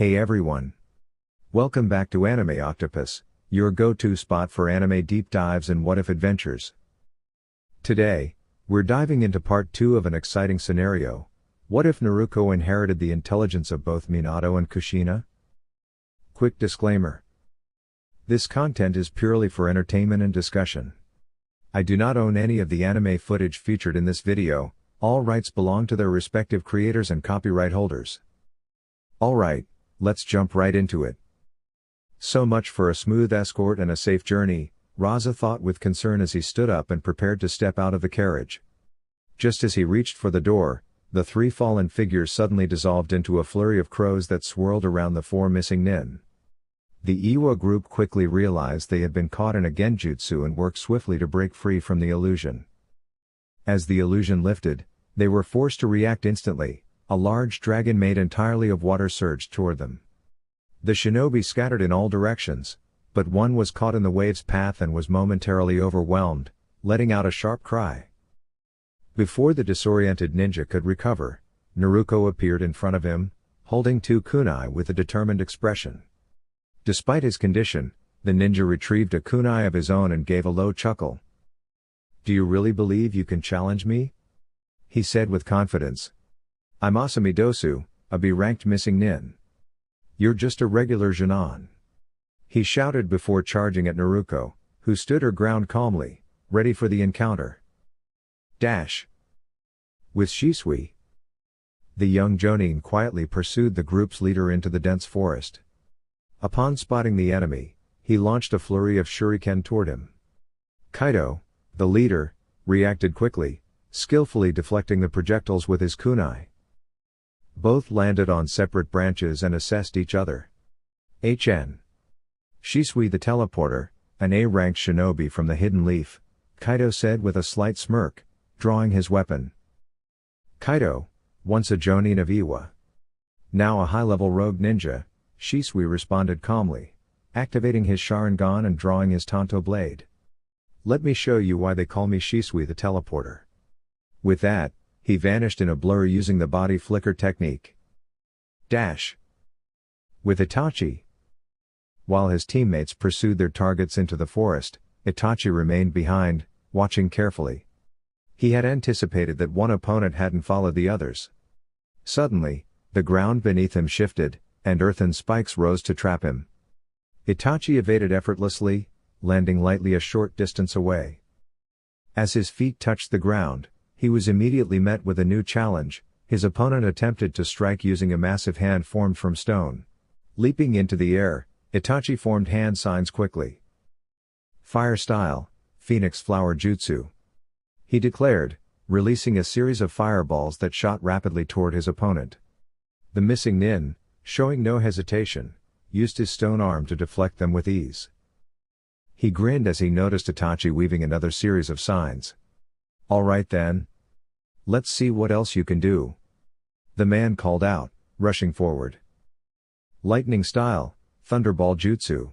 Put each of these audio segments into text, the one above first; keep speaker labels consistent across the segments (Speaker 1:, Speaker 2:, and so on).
Speaker 1: Hey everyone! Welcome back to Anime Octopus, your go-to spot for anime deep dives and what-if adventures. Today, we're diving into part 2 of an exciting scenario. What if Naruko inherited the intelligence of both Minato and Kushina? Quick disclaimer. This content is purely for entertainment and discussion. I do not own any of the anime footage featured in this video, all rights belong to their respective creators and copyright holders. Alright, let's jump right into it. So much for a smooth escort and a safe journey, Raza thought with concern as he stood up and prepared to step out of the carriage. Just as he reached for the door, the three fallen figures suddenly dissolved into a flurry of crows that swirled around the four missing nin. The Iwa group quickly realized they had been caught in a genjutsu and worked swiftly to break free from the illusion. As the illusion lifted, they were forced to react instantly. A large dragon made entirely of water surged toward them. The shinobi scattered in all directions, but one was caught in the wave's path and was momentarily overwhelmed, letting out a sharp cry. Before the disoriented ninja could recover, Naruko appeared in front of him, holding two kunai with a determined expression. Despite his condition, the ninja retrieved a kunai of his own and gave a low chuckle. "Do you really believe you can challenge me?" he said with confidence. "I'm Asami Dosu, a B-ranked missing nin. You're just a regular Junon," he shouted before charging at Naruko, who stood her ground calmly, ready for the encounter. Dash. With Shisui, the young Jonin quietly pursued the group's leader into the dense forest. Upon spotting the enemy, he launched a flurry of shuriken toward him. Kaido, the leader, reacted quickly, skillfully deflecting the projectiles with his kunai. Both landed on separate branches and assessed each other. Hn. Shisui the teleporter, an A-ranked shinobi from the Hidden Leaf, Kaido said with a slight smirk, drawing his weapon. Kaido, once a Jonin of Iwa, now a high-level rogue ninja, Shisui responded calmly, activating his Sharingan and drawing his Tanto blade. "Let me show you why they call me Shisui the teleporter." With that, he vanished in a blur using the body flicker technique. Dash. With Itachi. While his teammates pursued their targets into the forest, Itachi remained behind, watching carefully. He had anticipated that one opponent hadn't followed the others. Suddenly, the ground beneath him shifted, and earthen spikes rose to trap him. Itachi evaded effortlessly, landing lightly a short distance away. As his feet touched the ground, he was immediately met with a new challenge. His opponent attempted to strike using a massive hand formed from stone. Leaping into the air, Itachi formed hand signs quickly. "Fire style, Phoenix Flower Jutsu," he declared, releasing a series of fireballs that shot rapidly toward his opponent. The missing nin, showing no hesitation, used his stone arm to deflect them with ease. He grinned as he noticed Itachi weaving another series of signs. "Alright then. Let's see what else you can do," the man called out, rushing forward. "Lightning style, Thunderball Jutsu,"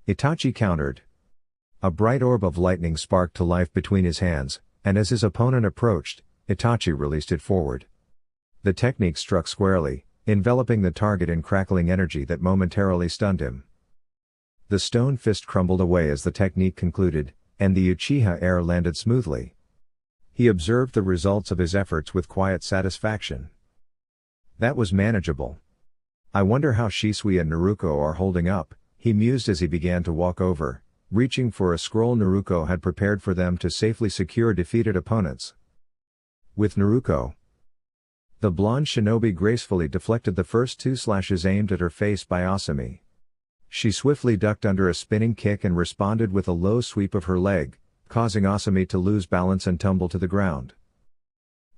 Speaker 1: Itachi countered. A bright orb of lightning sparked to life between his hands, and as his opponent approached, Itachi released it forward. The technique struck squarely, enveloping the target in crackling energy that momentarily stunned him. The stone fist crumbled away as the technique concluded, and the Uchiha air landed smoothly. He observed the results of his efforts with quiet satisfaction. That was manageable. "I wonder how Shisui and Naruko are holding up," he mused as he began to walk over, reaching for a scroll Naruko had prepared for them to safely secure defeated opponents. With Naruko, the blonde shinobi gracefully deflected the first two slashes aimed at her face by Asami. She swiftly ducked under a spinning kick and responded with a low sweep of her leg, causing Asami to lose balance and tumble to the ground.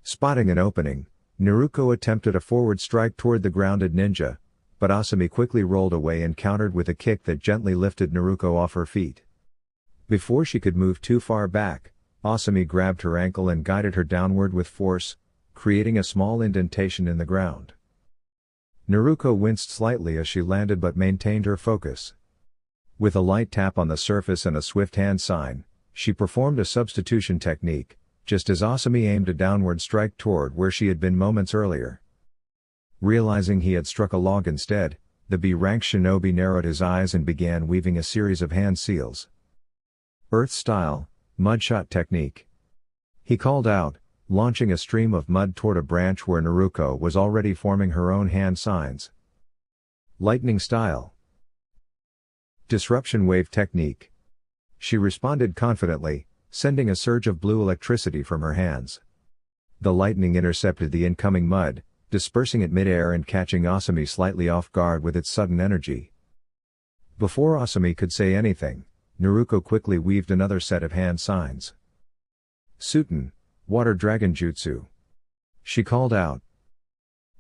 Speaker 1: Spotting an opening, Naruko attempted a forward strike toward the grounded ninja, but Asami quickly rolled away and countered with a kick that gently lifted Naruko off her feet. Before she could move too far back, Asami grabbed her ankle and guided her downward with force, creating a small indentation in the ground. Naruko winced slightly as she landed but maintained her focus. With a light tap on the surface and a swift hand sign, she performed a substitution technique, just as Asami aimed a downward strike toward where she had been moments earlier. Realizing he had struck a log instead, the B-rank shinobi narrowed his eyes and began weaving a series of hand seals. Earth style, mudshot technique. He called out, launching a stream of mud toward a branch where Naruko was already forming her own hand signs. Lightning style. Disruption wave technique. She responded confidently, sending a surge of blue electricity from her hands. The lightning intercepted the incoming mud, dispersing it mid-air and catching Asami slightly off guard with its sudden energy. Before Asami could say anything, Naruko quickly weaved another set of hand signs. Suten, Water Dragon Jutsu. She called out.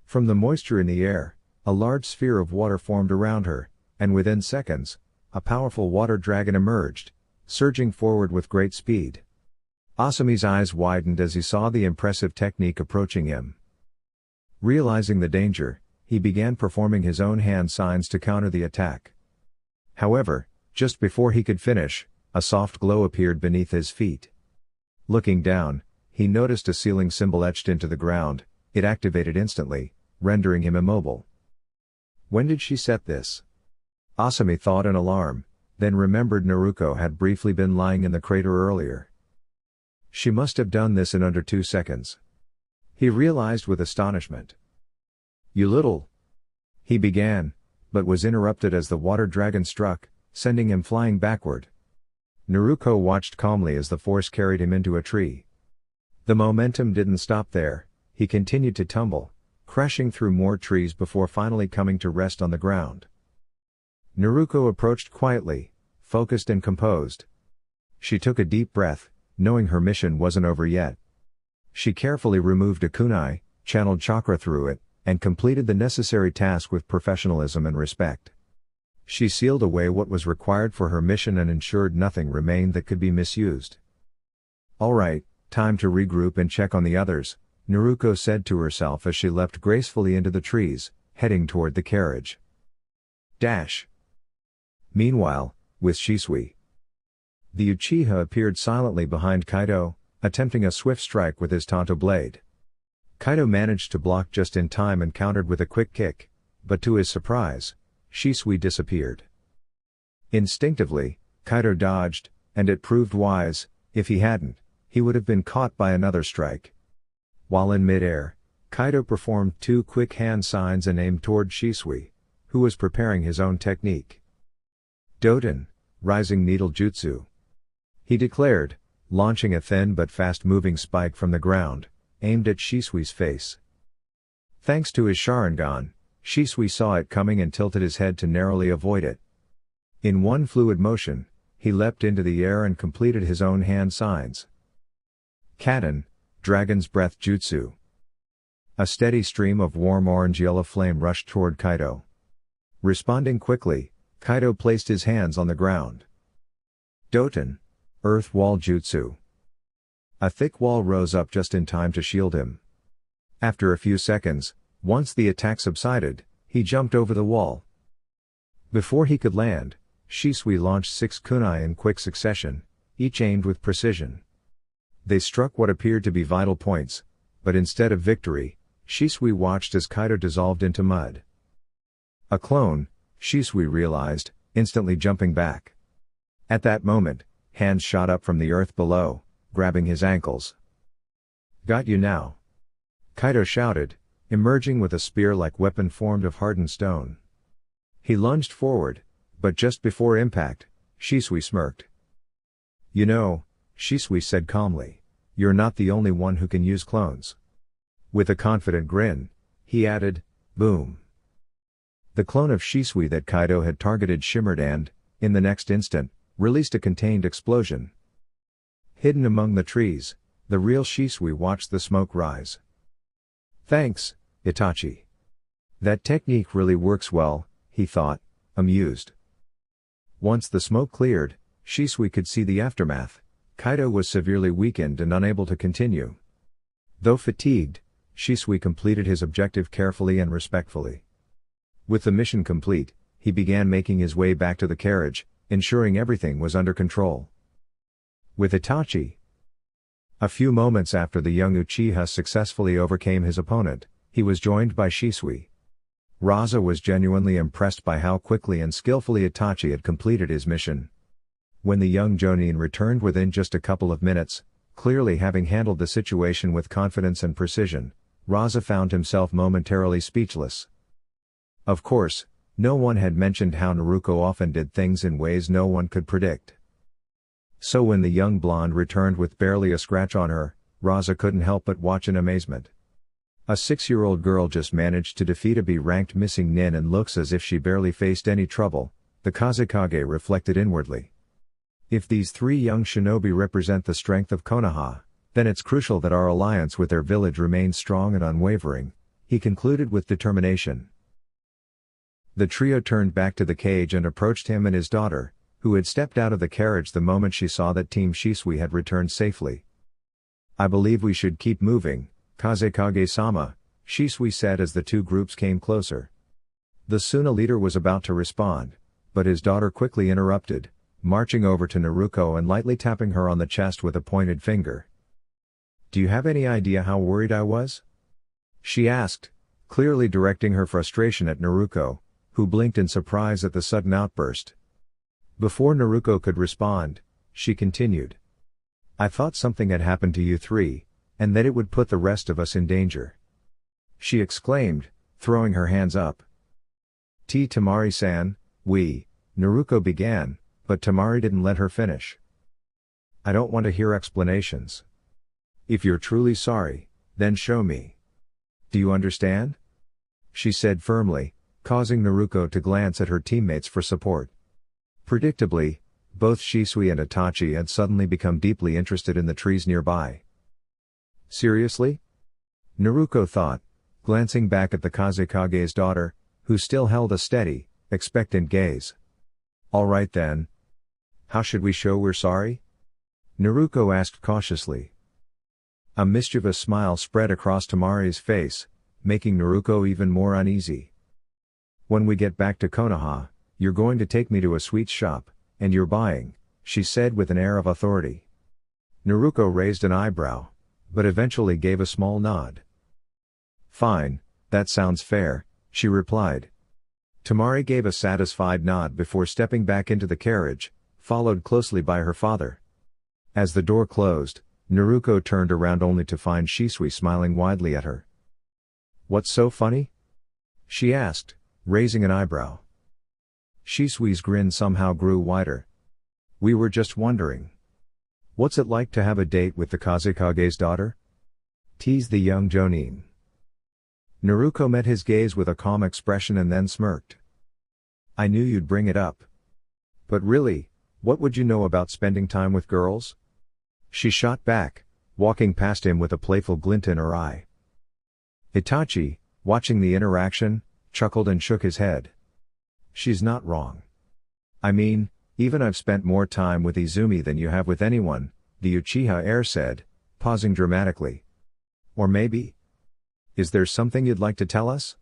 Speaker 1: From the moisture in the air, a large sphere of water formed around her, and within seconds, a powerful water dragon emerged, surging forward with great speed. Asami's eyes widened as he saw the impressive technique approaching him. Realizing the danger, he began performing his own hand signs to counter the attack. However, just before he could finish, a soft glow appeared beneath his feet. Looking down, he noticed a ceiling symbol etched into the ground. It activated instantly, rendering him immobile. When did she set this? Asami thought in alarm, then remembered Naruko had briefly been lying in the crater earlier. She must have done this in under 2 seconds. He realized with astonishment. You little... He began, but was interrupted as the water dragon struck, sending him flying backward. Naruko watched calmly as the force carried him into a tree. The momentum didn't stop there, he continued to tumble, crashing through more trees before finally coming to rest on the ground. Naruko approached quietly, focused and composed. She took a deep breath, knowing her mission wasn't over yet. She carefully removed a kunai, channeled chakra through it, and completed the necessary task with professionalism and respect. She sealed away what was required for her mission and ensured nothing remained that could be misused. Alright, time to regroup and check on the others, Naruko said to herself as she leapt gracefully into the trees, heading toward the carriage. Dash. Meanwhile, with Shisui. The Uchiha appeared silently behind Kaido, attempting a swift strike with his Tanto blade. Kaido managed to block just in time and countered with a quick kick, but to his surprise, Shisui disappeared. Instinctively, Kaido dodged, and it proved wise. If he hadn't, he would have been caught by another strike. While in mid-air, Kaido performed 2 quick hand signs and aimed toward Shisui, who was preparing his own technique. Doten, Rising Needle Jutsu. He declared, launching a thin but fast-moving spike from the ground, aimed at Shisui's face. Thanks to his Sharingan, Shisui saw it coming and tilted his head to narrowly avoid it. In one fluid motion, he leapt into the air and completed his own hand signs. Katen, Dragon's Breath Jutsu. A steady stream of warm orange-yellow flame rushed toward Kaido. Responding quickly, Kaido placed his hands on the ground. Doten, Earth Wall Jutsu. A thick wall rose up just in time to shield him. After a few seconds, once the attack subsided, he jumped over the wall. Before he could land, Shisui launched 6 kunai in quick succession, each aimed with precision. They struck what appeared to be vital points, but instead of victory, Shisui watched as Kaido dissolved into mud. A clone, Shisui realized, instantly jumping back. At that moment, hands shot up from the earth below, grabbing his ankles. Got you now. Kaido shouted, emerging with a spear-like weapon formed of hardened stone. He lunged forward, but just before impact, Shisui smirked. You know, Shisui said calmly, you're not the only one who can use clones. With a confident grin, he added, boom. The clone of Shisui that Kaido had targeted shimmered and, in the next instant, released a contained explosion. Hidden among the trees, the real Shisui watched the smoke rise. Thanks, Itachi. That technique really works well, he thought, amused. Once the smoke cleared, Shisui could see the aftermath. Kaido was severely weakened and unable to continue. Though fatigued, Shisui completed his objective carefully and respectfully. With the mission complete, he began making his way back to the carriage, ensuring everything was under control. With Itachi. A few moments after the young Uchiha successfully overcame his opponent, he was joined by Shisui. Raza was genuinely impressed by how quickly and skillfully Itachi had completed his mission. When the young Jonin returned within just a couple of minutes, clearly having handled the situation with confidence and precision, Raza found himself momentarily speechless. Of course, no one had mentioned how Naruko often did things in ways no one could predict. So when the young blonde returned with barely a scratch on her, Raza couldn't help but watch in amazement. A 6-year-old girl just managed to defeat a B-ranked missing nin and looks as if she barely faced any trouble, the Kazekage reflected inwardly. If these 3 young shinobi represent the strength of Konoha, then it's crucial that our alliance with their village remains strong and unwavering, he concluded with determination. The trio turned back to the cage and approached him and his daughter, who had stepped out of the carriage the moment she saw that Team Shisui had returned safely. "I believe we should keep moving, Kazekage-sama," Shisui said as the 2 groups came closer. The Suna leader was about to respond, but his daughter quickly interrupted, marching over to Naruko and lightly tapping her on the chest with a pointed finger. "Do you have any idea how worried I was?" she asked, clearly directing her frustration at Naruko, who blinked in surprise at the sudden outburst. Before Naruko could respond, she continued. "I thought something had happened to you 3, and that it would put the rest of us in danger," she exclaimed, throwing her hands up. "Tamari-san, Naruko began, but Tamari didn't let her finish. "I don't want to hear explanations. If you're truly sorry, then show me. Do you understand?" she said firmly, causing Naruko to glance at her teammates for support. Predictably, both Shisui and Itachi had suddenly become deeply interested in the trees nearby. "Seriously?" Naruko thought, glancing back at the Kazekage's daughter, who still held a steady, expectant gaze. "All right then. How should we show we're sorry?" Naruko asked cautiously. A mischievous smile spread across Tamari's face, making Naruko even more uneasy. "When we get back to Konoha, you're going to take me to a sweets shop, and you're buying," she said with an air of authority. Naruko raised an eyebrow, but eventually gave a small nod. "Fine, that sounds fair," she replied. Tamari gave a satisfied nod before stepping back into the carriage, followed closely by her father. As the door closed, Naruko turned around only to find Shisui smiling widely at her. "What's so funny?" she asked, raising an eyebrow. Shisui's grin somehow grew wider. "We were just wondering. What's it like to have a date with the Kazekage's daughter?" teased the young Jonin. Naruko met his gaze with a calm expression and then smirked. "I knew you'd bring it up. But really, what would you know about spending time with girls?" she shot back, walking past him with a playful glint in her eye. Itachi, watching the interaction, chuckled and shook his head. "She's not wrong. I mean, even I've spent more time with Izumi than you have with anyone," the Uchiha heir said, pausing dramatically. "Or maybe? Is there something you'd like to tell us?"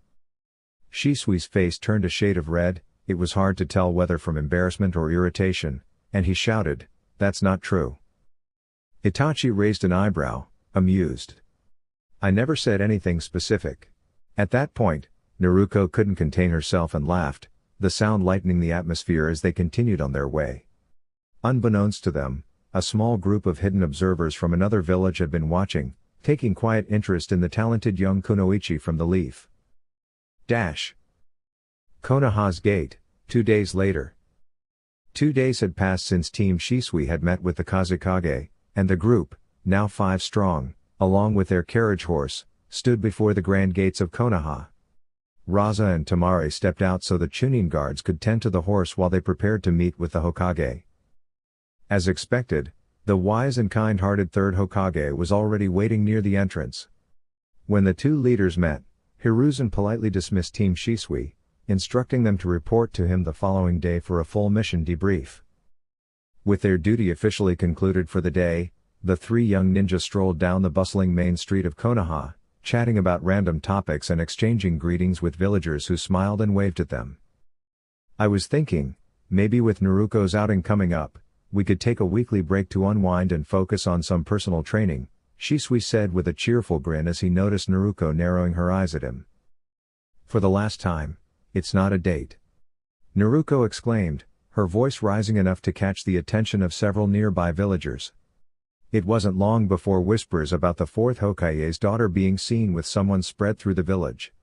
Speaker 1: Shisui's face turned a shade of red, it was hard to tell whether from embarrassment or irritation, and he shouted, "That's not true." Itachi raised an eyebrow, amused. "I never said anything specific." At that point, Naruko couldn't contain herself and laughed, the sound lightening the atmosphere as they continued on their way. Unbeknownst to them, a small group of hidden observers from another village had been watching, taking quiet interest in the talented young kunoichi from the Leaf. Konoha's Gate, 2 days later. 2 days had passed since Team Shisui had met with the Kazekage, and the group, now 5 strong, along with their carriage horse, stood before the grand gates of Konoha. Raza and Tamari stepped out so the Chunin guards could tend to the horse while they prepared to meet with the Hokage. As expected, the wise and kind-hearted third Hokage was already waiting near the entrance. When the 2 leaders met, Hiruzen politely dismissed Team Shisui, instructing them to report to him the following day for a full mission debrief. With their duty officially concluded for the day, the 3 young ninjas strolled down the bustling main street of Konoha, chatting about random topics and exchanging greetings with villagers who smiled and waved at them. "I was thinking, maybe with Naruko's outing coming up, we could take a weekly break to unwind and focus on some personal training," Shisui said with a cheerful grin as he noticed Naruko narrowing her eyes at him. For the last time, it's not a date. Naruko exclaimed, her voice rising enough to catch the attention of several nearby villagers. It wasn't long before whispers about the fourth Hokage's daughter being seen with someone spread through the village.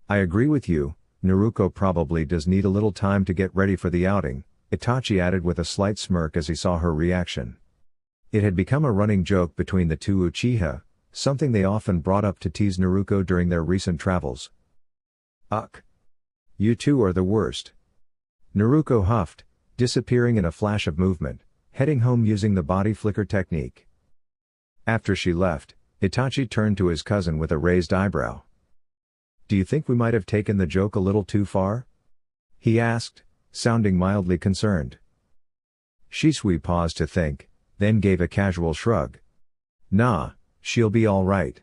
Speaker 1: I agree with you, Naruko probably does need a little time to get ready for the outing, Itachi added with a slight smirk as he saw her reaction. It had become a running joke between the two Uchiha, something they often brought up to tease Naruko during their recent travels. Ugh. You two are the worst. Naruko huffed, disappearing in a flash of movement, heading home using the body flicker technique. After she left, Itachi turned to his cousin with a raised eyebrow. Do you think we might have taken the joke a little too far? He asked, sounding mildly concerned. Shisui paused to think, then gave a casual shrug. Nah, she'll be all right.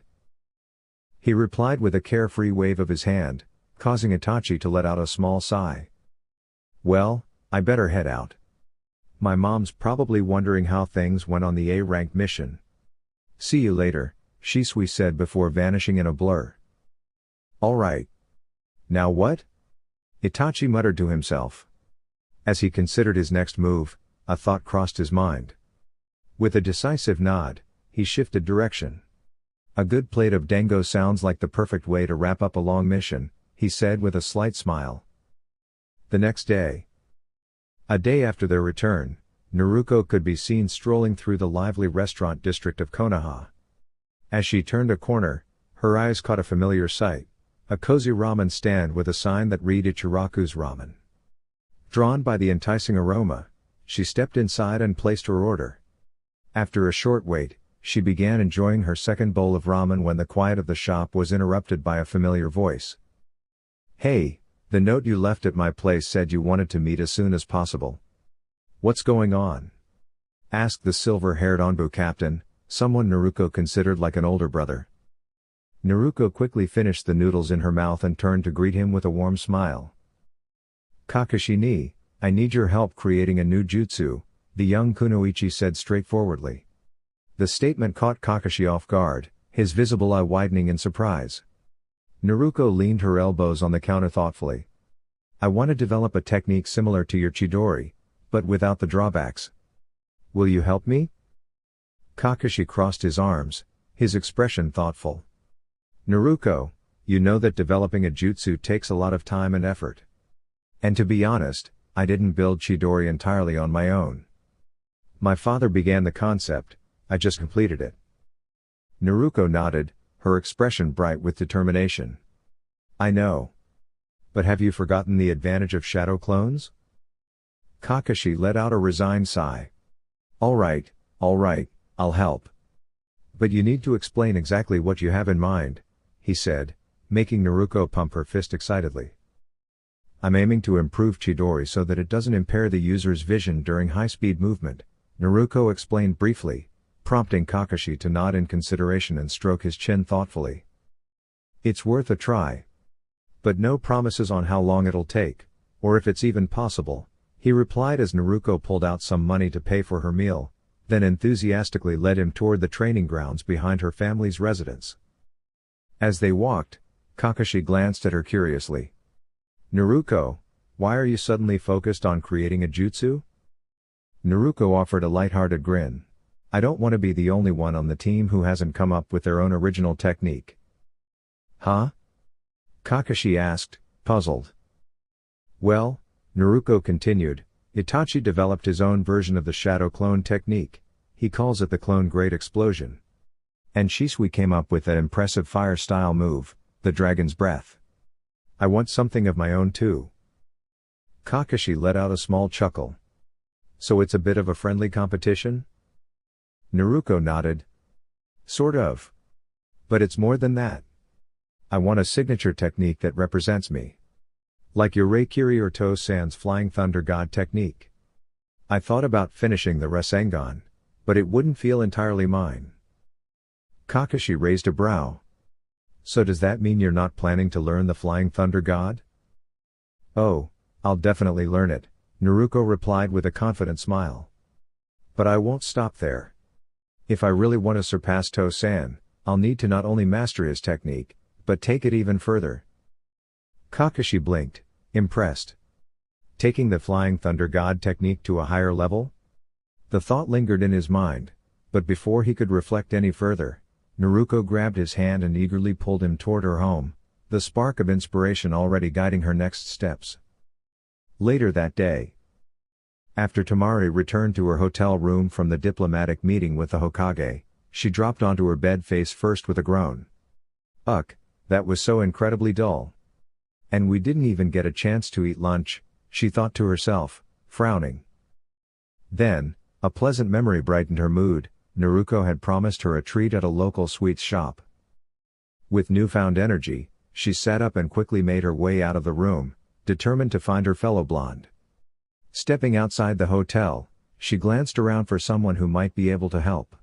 Speaker 1: He replied with a carefree wave of his hand, causing Itachi to let out a small sigh. Well, I better head out. My mom's probably wondering how things went on the A-rank mission. See you later, Shisui said before vanishing in a blur. All right. Now what? Itachi muttered to himself. As he considered his next move, a thought crossed his mind. With a decisive nod, he shifted direction. A good plate of dango sounds like the perfect way to wrap up a long mission, he said with a slight smile. The next day. A day after their return, Naruko could be seen strolling through the lively restaurant district of Konoha. As she turned a corner, her eyes caught a familiar sight, a cozy ramen stand with a sign that read Ichiraku's Ramen. Drawn by the enticing aroma, she stepped inside and placed her order. After a short wait, she began enjoying her second bowl of ramen when the quiet of the shop was interrupted by a familiar voice. Hey, the note you left at my place said you wanted to meet as soon as possible. What's going on? Asked the silver-haired Onbu captain, someone Naruko considered like an older brother. Naruko quickly finished the noodles in her mouth and turned to greet him with a warm smile. Kakashi ni, I need your help creating a new jutsu, the young kunoichi said straightforwardly. The statement caught Kakashi off guard, his visible eye widening in surprise. Naruko leaned her elbows on the counter thoughtfully. I want to develop a technique similar to your Chidori, but without the drawbacks. Will you help me? Kakashi crossed his arms, his expression thoughtful. Naruko, you know that developing a jutsu takes a lot of time and effort. And to be honest, I didn't build Chidori entirely on my own. My father began the concept, I just completed it. Naruko nodded, her expression bright with determination. I know. But have you forgotten the advantage of shadow clones? Kakashi let out a resigned sigh. All right, I'll help. But you need to explain exactly what you have in mind, he said, making Naruko pump her fist excitedly. I'm aiming to improve Chidori so that it doesn't impair the user's vision during high-speed movement, Naruko explained briefly, prompting Kakashi to nod in consideration and stroke his chin thoughtfully. It's worth a try. But no promises on how long it'll take, or if it's even possible, he replied as Naruko pulled out some money to pay for her meal, then enthusiastically led him toward the training grounds behind her family's residence. As they walked, Kakashi glanced at her curiously. Naruko, why are you suddenly focused on creating a jutsu? Naruko offered a light-hearted grin. I don't want to be the only one on the team who hasn't come up with their own original technique. Huh? Kakashi asked, puzzled. Well, Naruko continued, Itachi developed his own version of the shadow clone technique. He calls it the clone great explosion. And Shisui came up with that impressive fire-style move, the dragon's breath. I want something of my own too. Kakashi let out a small chuckle. So it's a bit of a friendly competition? Naruko nodded. Sort of. But it's more than that. I want a signature technique that represents me. Like your Reikiri or To-san's Flying Thunder God technique. I thought about finishing the Rasengan, but it wouldn't feel entirely mine. Kakashi raised a brow. So does that mean you're not planning to learn the Flying Thunder God? Oh, I'll definitely learn it, Naruko replied with a confident smile. But I won't stop there. If I really want to surpass To-san, I'll need to not only master his technique, but take it even further. Kakashi blinked, impressed. Taking the Flying Thunder God technique to a higher level? The thought lingered in his mind, but before he could reflect any further, Naruko grabbed his hand and eagerly pulled him toward her home, the spark of inspiration already guiding her next steps. Later that day, after Tamari returned to her hotel room from the diplomatic meeting with the Hokage, she dropped onto her bed face first with a groan. Ugh, that was so incredibly dull. And we didn't even get a chance to eat lunch, she thought to herself, frowning. Then, a pleasant memory brightened her mood. Naruko had promised her a treat at a local sweets shop. With newfound energy, she sat up and quickly made her way out of the room, determined to find her fellow blonde. Stepping outside the hotel, she glanced around for someone who might be able to help.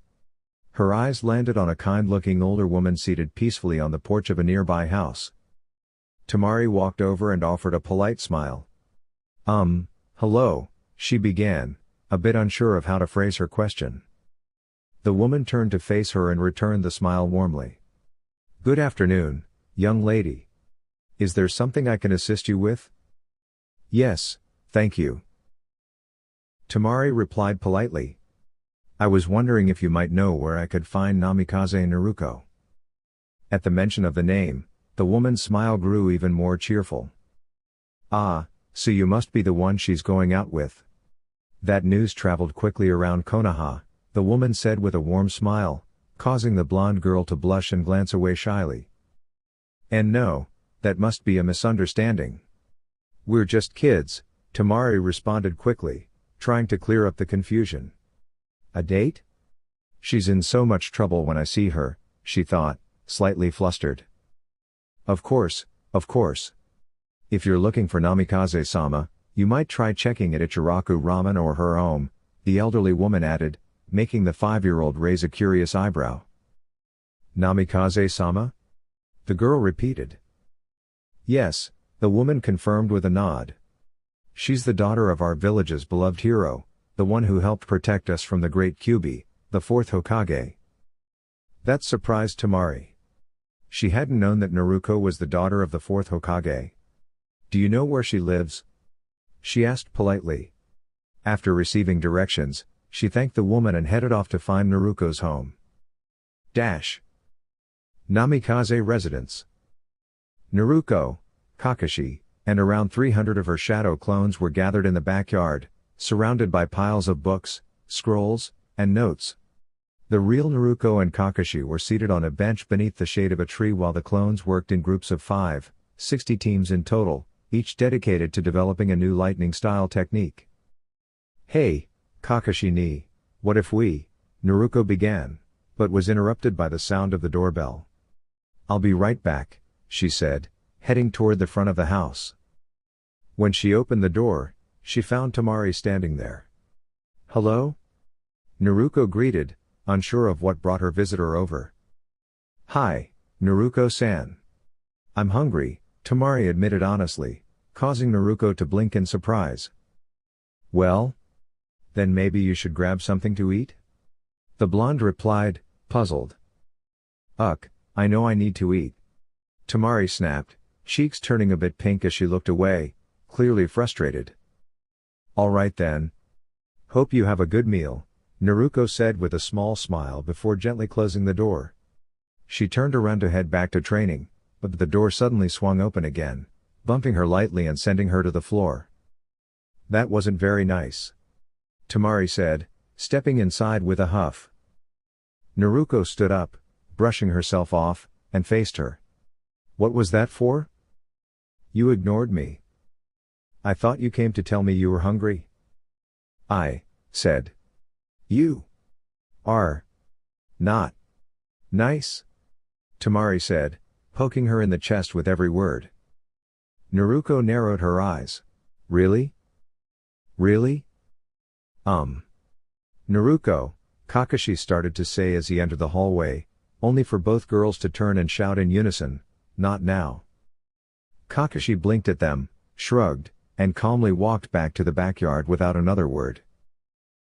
Speaker 1: Her eyes landed on a kind-looking older woman seated peacefully on the porch of a nearby house. Tamari walked over and offered a polite smile. Hello, she began, a bit unsure of how to phrase her question. The woman turned to face her and returned the smile warmly. Good afternoon, young lady. Is there something I can assist you with? Yes, thank you. Tamari replied politely. I was wondering if you might know where I could find Namikaze Naruko. At the mention of the name, the woman's smile grew even more cheerful. Ah, so you must be the one she's going out with. That news traveled quickly around Konoha, the woman said with a warm smile, causing the blonde girl to blush and glance away shyly. And no, that must be a misunderstanding. We're just kids, Tamari responded quickly, trying to clear up the confusion. A date? She's in so much trouble when I see her, she thought, slightly flustered. Of course, of course. If you're looking for Namikaze-sama, you might try checking at Ichiraku Ramen or her home, the elderly woman added, making the 5-year-old raise a curious eyebrow. Namikaze-sama? The girl repeated. Yes, the woman confirmed with a nod. She's the daughter of our village's beloved hero, the one who helped protect us from the great Kyuubi, the 4th Hokage. That surprised Tamari. She hadn't known that Naruko was the daughter of the 4th Hokage. Do you know where she lives? She asked politely. After receiving directions, she thanked the woman and headed off to find Naruko's home. Namikaze residence. Naruko, Kakashi, and around 300 of her shadow clones were gathered in the backyard, surrounded by piles of books, scrolls, and notes. The real Naruko and Kakashi were seated on a bench beneath the shade of a tree while the clones worked in groups of 5, 60 teams in total, each dedicated to developing a new lightning-style technique. Hey, Kakashi-ni, what if we, Naruko began, but was interrupted by the sound of the doorbell. I'll be right back, she said, heading toward the front of the house. When she opened the door, she found Tamari standing there. Hello? Naruko greeted, unsure of what brought her visitor over. Hi, Naruko-san. I'm hungry, Tamari admitted honestly, causing Naruko to blink in surprise. Well? Then maybe you should grab something to eat? The blonde replied, puzzled. I know I need to eat. Tamari snapped, cheeks turning a bit pink as she looked away, clearly frustrated. All right then. Hope you have a good meal, Naruko said with a small smile before gently closing the door. She turned around to head back to training, but the door suddenly swung open again, bumping her lightly and sending her to the floor. That wasn't very nice, Tamari said, stepping inside with a huff. Naruko stood up, brushing herself off, and faced her. What was that for? You ignored me. I thought you came to tell me you were hungry. I said. You are not nice, Tamari said, poking her in the chest with every word. Naruko narrowed her eyes. Really? Really? Naruko, Kakashi started to say as he entered the hallway, only for both girls to turn and shout in unison, not now. Kakashi blinked at them, shrugged, and calmly walked back to the backyard without another word.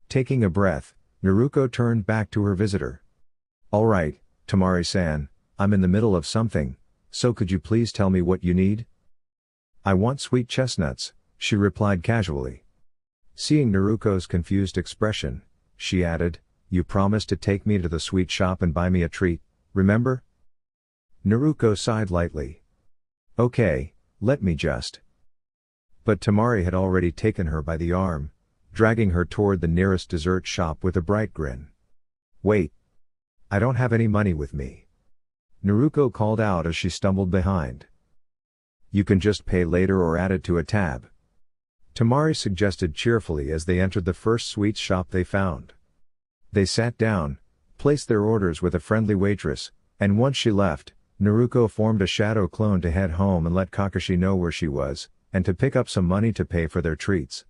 Speaker 1: Taking a breath, Naruko turned back to her visitor. All right, Tamari-san, I'm in the middle of something, so could you please tell me what you need? I want sweet chestnuts, she replied casually. Seeing Naruko's confused expression, she added, you promised to take me to the sweet shop and buy me a treat, remember? Naruko sighed lightly. Okay, let me just. But Tamari had already taken her by the arm, dragging her toward the nearest dessert shop with a bright grin. Wait. I don't have any money with me. Naruko called out as she stumbled behind. You can just pay later or add it to a tab. Tamari suggested cheerfully as they entered the first sweets shop they found. They sat down, placed their orders with a friendly waitress, and once she left, Naruko formed a shadow clone to head home and let Kakashi know where she was, and to pick up some money to pay for their treats.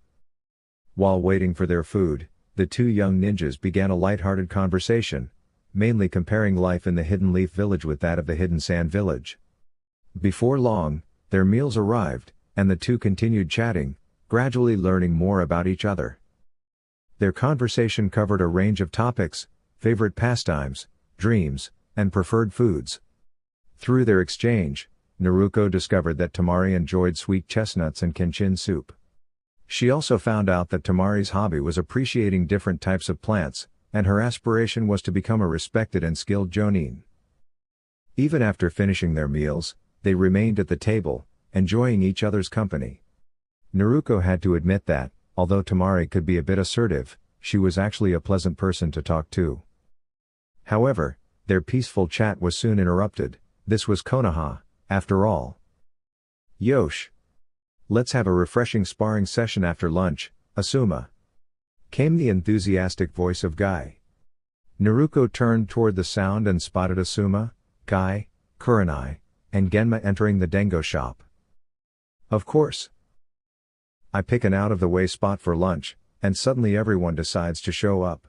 Speaker 1: While waiting for their food, the two young ninjas began a light-hearted conversation, mainly comparing life in the Hidden Leaf Village with that of the Hidden Sand Village. Before long, their meals arrived, and the two continued chatting, gradually learning more about each other. Their conversation covered a range of topics, favorite pastimes, dreams, and preferred foods. Through their exchange, Naruko discovered that Tamari enjoyed sweet chestnuts and kinchin soup. She also found out that Tamari's hobby was appreciating different types of plants, and her aspiration was to become a respected and skilled jonin. Even after finishing their meals, they remained at the table, enjoying each other's company. Naruko had to admit that, although Tamari could be a bit assertive, she was actually a pleasant person to talk to. However, their peaceful chat was soon interrupted. This was Konoha, after all. Yosh! Let's have a refreshing sparring session after lunch, Asuma. Came the enthusiastic voice of Guy. Naruko turned toward the sound and spotted Asuma, Guy, Kurenai, and Genma entering the Dengo shop. Of course. I pick an out-of-the-way spot for lunch, and suddenly everyone decides to show up.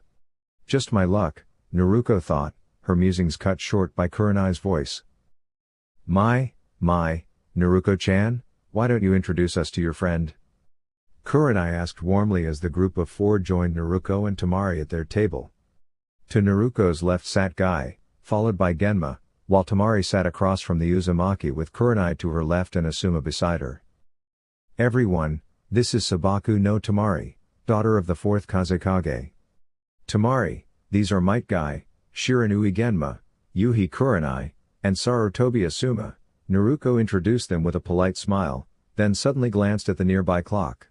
Speaker 1: Just my luck, Naruko thought, her musings cut short by Kurenai's voice. My, Naruko-chan, why don't you introduce us to your friend? Kurenai asked warmly as the group of four joined Naruko and Tamari at their table. To Naruko's left sat Guy, followed by Genma, while Tamari sat across from the Uzumaki with Kurenai to her left and Asuma beside her. Everyone, this is Sabaku no Tamari, daughter of the fourth Kazekage. Tamari, these are Might Guy, Shiranui Genma, Yuhi Kurenai, and Sarutobi Asuma. Naruko introduced them with a polite smile, then suddenly glanced at the nearby clock.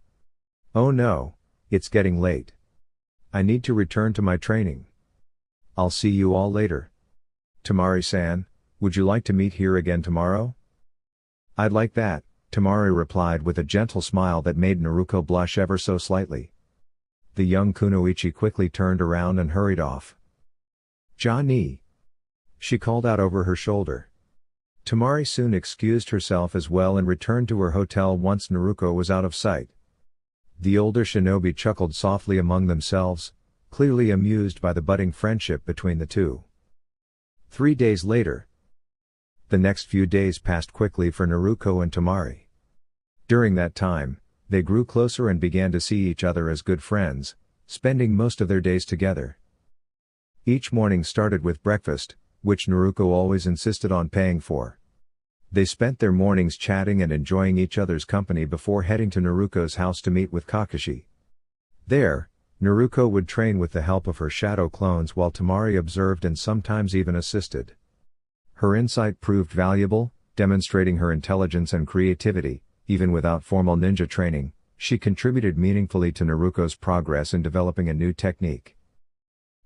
Speaker 1: Oh no, it's getting late. I need to return to my training. I'll see you all later. Tamari-san, would you like to meet here again tomorrow? I'd like that, Tamari replied with a gentle smile that made Naruko blush ever so slightly. The young kunoichi quickly turned around and hurried off. Johnny! She called out over her shoulder. Tamari soon excused herself as well and returned to her hotel once Naruko was out of sight. The older shinobi chuckled softly among themselves, clearly amused by the budding friendship between the two. 3 days later. The next few days passed quickly for Naruko and Tamari. During that time, they grew closer and began to see each other as good friends, spending most of their days together. Each morning started with breakfast, which Naruko always insisted on paying for. They spent their mornings chatting and enjoying each other's company before heading to Naruko's house to meet with Kakashi. There, Naruko would train with the help of her shadow clones while Tamari observed and sometimes even assisted. Her insight proved valuable, demonstrating her intelligence and creativity. Even without formal ninja training, she contributed meaningfully to Naruko's progress in developing a new technique.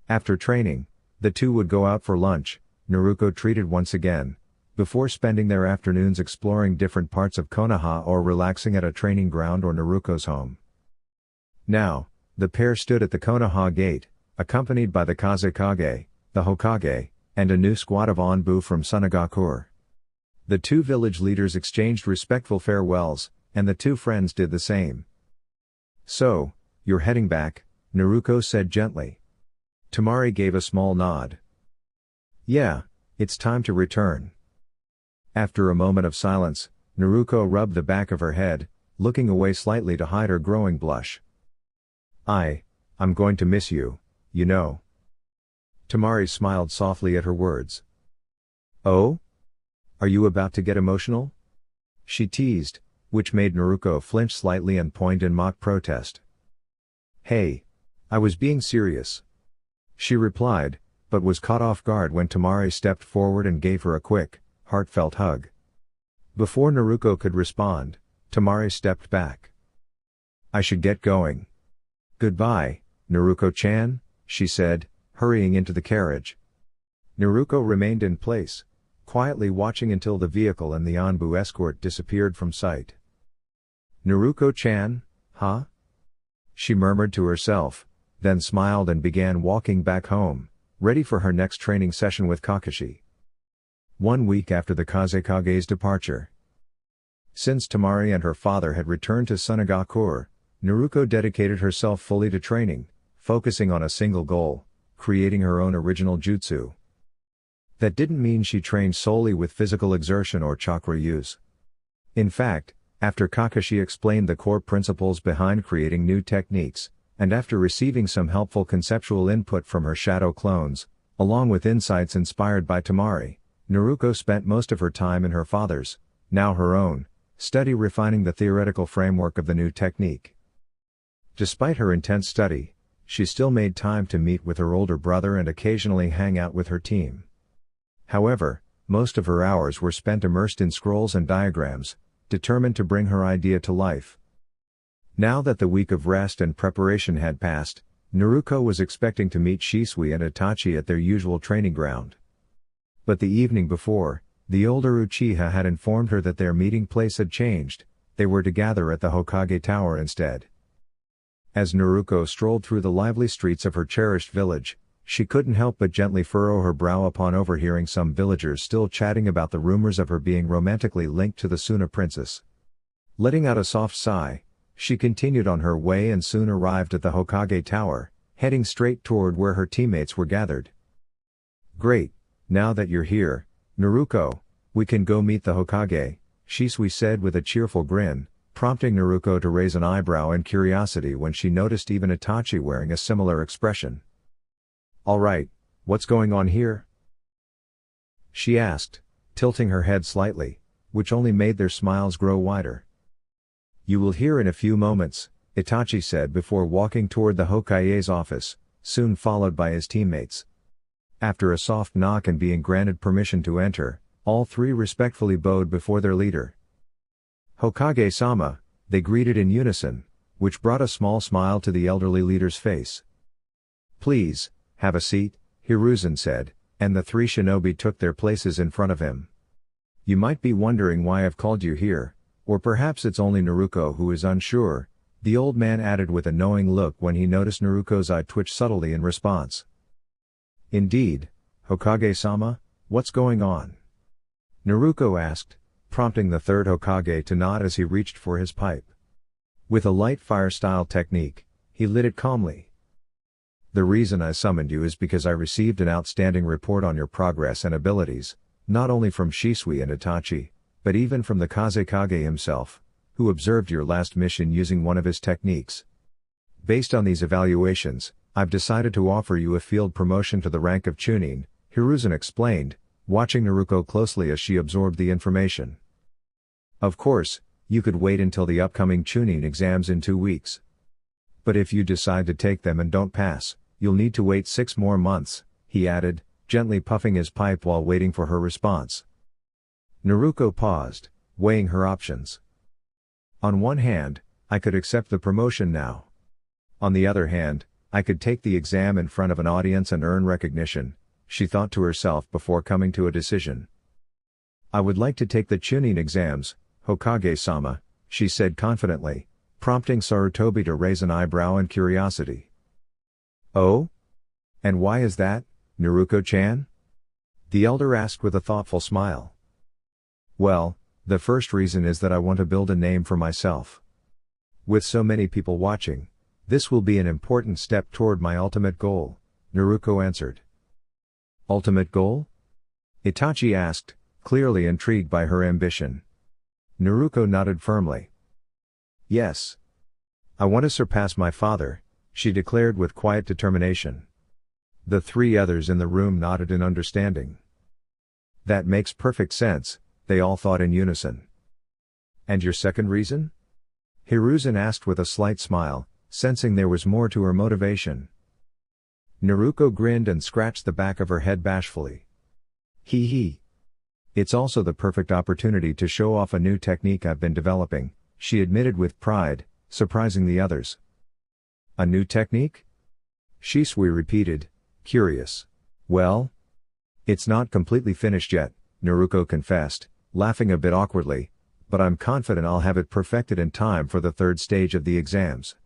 Speaker 1: After training, the two would go out for lunch, Naruko treated once again, before spending their afternoons exploring different parts of Konoha or relaxing at a training ground or Naruko's home. Now, the pair stood at the Konoha gate, accompanied by the Kazekage, the Hokage, and a new squad of Onbu from Sunagakure. The two village leaders exchanged respectful farewells, and the two friends did the same. So, you're heading back, Naruko said gently. Tamari gave a small nod. Yeah, it's time to return. After a moment of silence, Naruko rubbed the back of her head, looking away slightly to hide her growing blush. I'm going to miss you, you know. Tamari smiled softly at her words. Oh? Are you about to get emotional? She teased, which made Naruko flinch slightly and point in mock protest. "Hey! I was being serious," she replied, but was caught off guard when Tamari stepped forward and gave her a quick, heartfelt hug. Before Naruko could respond, Tamari stepped back. "I should get going." "Goodbye, Naruko-chan," she said, hurrying into the carriage. Naruko remained in place, quietly watching until the vehicle and the Anbu escort disappeared from sight. "Naruko-chan, huh?" she murmured to herself, then smiled and began walking back home, ready for her next training session with Kakashi. 1 week after the Kazekage's departure. Since Tamari and her father had returned to Sunagakure, Naruko dedicated herself fully to training, focusing on a single goal, creating her own original jutsu. That didn't mean she trained solely with physical exertion or chakra use. In fact, after Kakashi explained the core principles behind creating new techniques, and after receiving some helpful conceptual input from her shadow clones, along with insights inspired by Tamari, Naruko spent most of her time in her father's, now her own, study refining the theoretical framework of the new technique. Despite her intense study, she still made time to meet with her older brother and occasionally hang out with her team. However, most of her hours were spent immersed in scrolls and diagrams, determined to bring her idea to life. Now that the week of rest and preparation had passed, Naruko was expecting to meet Shisui and Itachi at their usual training ground. But the evening before, the older Uchiha had informed her that their meeting place had changed. They were to gather at the Hokage Tower instead. As Naruko strolled through the lively streets of her cherished village, she couldn't help but gently furrow her brow upon overhearing some villagers still chatting about the rumors of her being romantically linked to the Suna princess. Letting out a soft sigh, she continued on her way and soon arrived at the Hokage Tower, heading straight toward where her teammates were gathered. "Great, now that you're here, Naruko, we can go meet the Hokage," Shisui said with a cheerful grin, prompting Naruko to raise an eyebrow in curiosity when she noticed even Itachi wearing a similar expression. "Alright, what's going on here?" she asked, tilting her head slightly, which only made their smiles grow wider. "You will hear in a few moments," Itachi said before walking toward the Hokage's office, soon followed by his teammates. After a soft knock and being granted permission to enter, all three respectfully bowed before their leader. "Hokage-sama," they greeted in unison, which brought a small smile to the elderly leader's face. "Please, have a seat," Hiruzen said, and the three shinobi took their places in front of him. "You might be wondering why I've called you here, or perhaps it's only Naruko who is unsure," the old man added with a knowing look when he noticed Naruko's eye twitch subtly in response. "Indeed, Hokage-sama, what's going on?" Naruko asked, prompting the third Hokage to nod as he reached for his pipe. With a light fire-style technique, he lit it calmly. "The reason I summoned you is because I received an outstanding report on your progress and abilities, not only from Shisui and Itachi, but even from the Kazekage himself, who observed your last mission using one of his techniques. Based on these evaluations, I've decided to offer you a field promotion to the rank of Chunin," Hiruzen explained, watching Naruko closely as she absorbed the information. "Of course, you could wait until the upcoming Chunin exams in 2 weeks. But if you decide to take them and don't pass, you'll need to wait 6 more months, he added, gently puffing his pipe while waiting for her response. Naruko paused, weighing her options. On one hand, I could accept the promotion now. On the other hand, I could take the exam in front of an audience and earn recognition, she thought to herself before coming to a decision. I would like to take the Chunin exams, Hokage-sama, she said confidently, prompting Sarutobi to raise an eyebrow in curiosity. Oh? And why is that, Naruko-chan? The elder asked with a thoughtful smile. Well, the first reason is that I want to build a name for myself. With so many people watching, this will be an important step toward my ultimate goal, Naruko answered. Ultimate goal? Itachi asked, clearly intrigued by her ambition. Naruko nodded firmly. Yes. I want to surpass my father, she declared with quiet determination. The 3 others in the room nodded in understanding. That makes perfect sense, they all thought in unison. And your second reason? Hiruzen asked with a slight smile, sensing there was more to her motivation. Naruko grinned and scratched the back of her head bashfully. Hee hee. It's also the perfect opportunity to show off a new technique I've been developing, she admitted with pride, surprising the others. A new technique? Shisui repeated, curious. Well? It's not completely finished yet, Naruko confessed, laughing a bit awkwardly, but I'm confident I'll have it perfected in time for the third stage of the exams.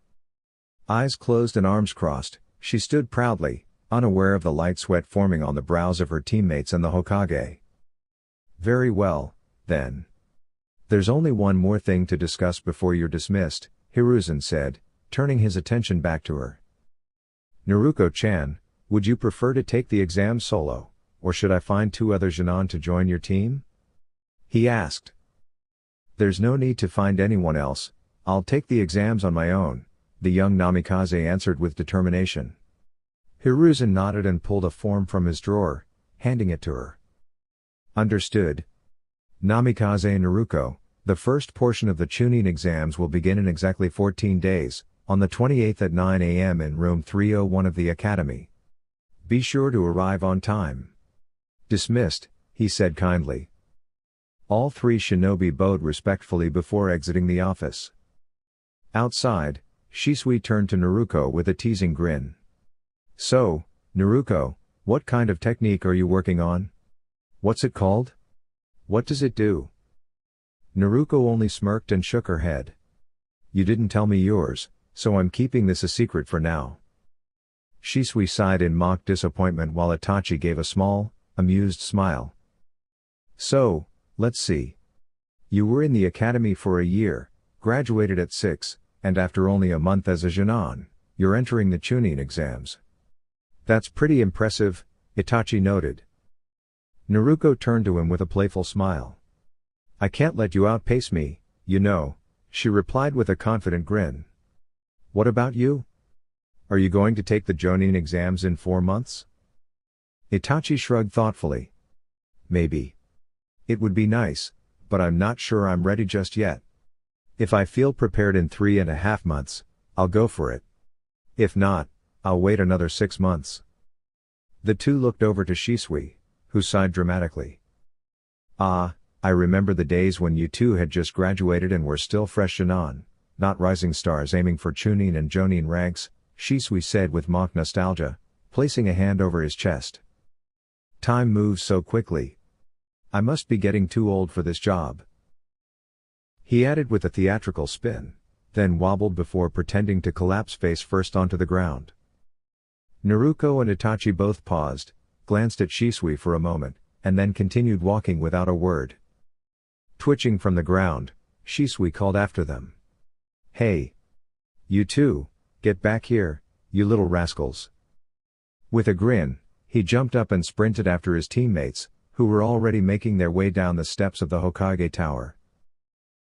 Speaker 1: Eyes closed and arms crossed, she stood proudly, unaware of the light sweat forming on the brows of her teammates and the Hokage. Very well, then. There's only one more thing to discuss before you're dismissed, Hiruzen said, turning his attention back to her. Naruko-chan, would you prefer to take the exam solo, or should I find 2 other Genin to join your team? He asked. There's no need to find anyone else, I'll take the exams on my own, the young Namikaze answered with determination. Hiruzen nodded and pulled a form from his drawer, handing it to her. Understood. Namikaze and Naruko, the first portion of the Chunin exams will begin in exactly 14 days, on the 28th at 9 a.m. in room 301 of the Academy. Be sure to arrive on time. Dismissed, he said kindly. All 3 shinobi bowed respectfully before exiting the office. Outside, Shisui turned to Naruko with a teasing grin. So, Naruko, what kind of technique are you working on? What's it called? What does it do? Naruko only smirked and shook her head. You didn't tell me yours, so I'm keeping this a secret for now. Shisui sighed in mock disappointment while Itachi gave a small, amused smile. So, let's see. You were in the academy for a year, graduated at 6, and after only a month as a Genin, you're entering the Chunin exams. That's pretty impressive, Itachi noted. Naruko turned to him with a playful smile. I can't let you outpace me, you know, she replied with a confident grin. What about you? Are you going to take the Jonin exams in 4 months? Itachi shrugged thoughtfully. Maybe. It would be nice, but I'm not sure I'm ready just yet. If I feel prepared in 3.5 months, I'll go for it. If not, I'll wait another 6 months. The two looked over to Shisui, who sighed dramatically. Ah, I remember the days when you two had just graduated and were still fresh Genin, not rising stars aiming for Chunin and Jonin ranks, Shisui said with mock nostalgia, placing a hand over his chest. Time moves so quickly. I must be getting too old for this job. He added with a theatrical spin, then wobbled before pretending to collapse face first onto the ground. Naruko and Itachi both paused, glanced at Shisui for a moment, and then continued walking without a word. Twitching from the ground, Shisui called after them. Hey! You two, get back here, you little rascals. With a grin, he jumped up and sprinted after his teammates, who were already making their way down the steps of the Hokage Tower.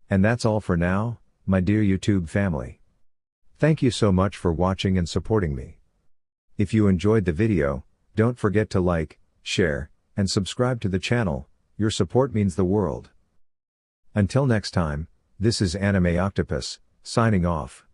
Speaker 1: And that's all for now, my dear YouTube family. Thank you so much for watching and supporting me. If you enjoyed the video, don't forget to like, share, and subscribe to the channel, your support means the world. Until next time, this is Anime Octopus, signing off.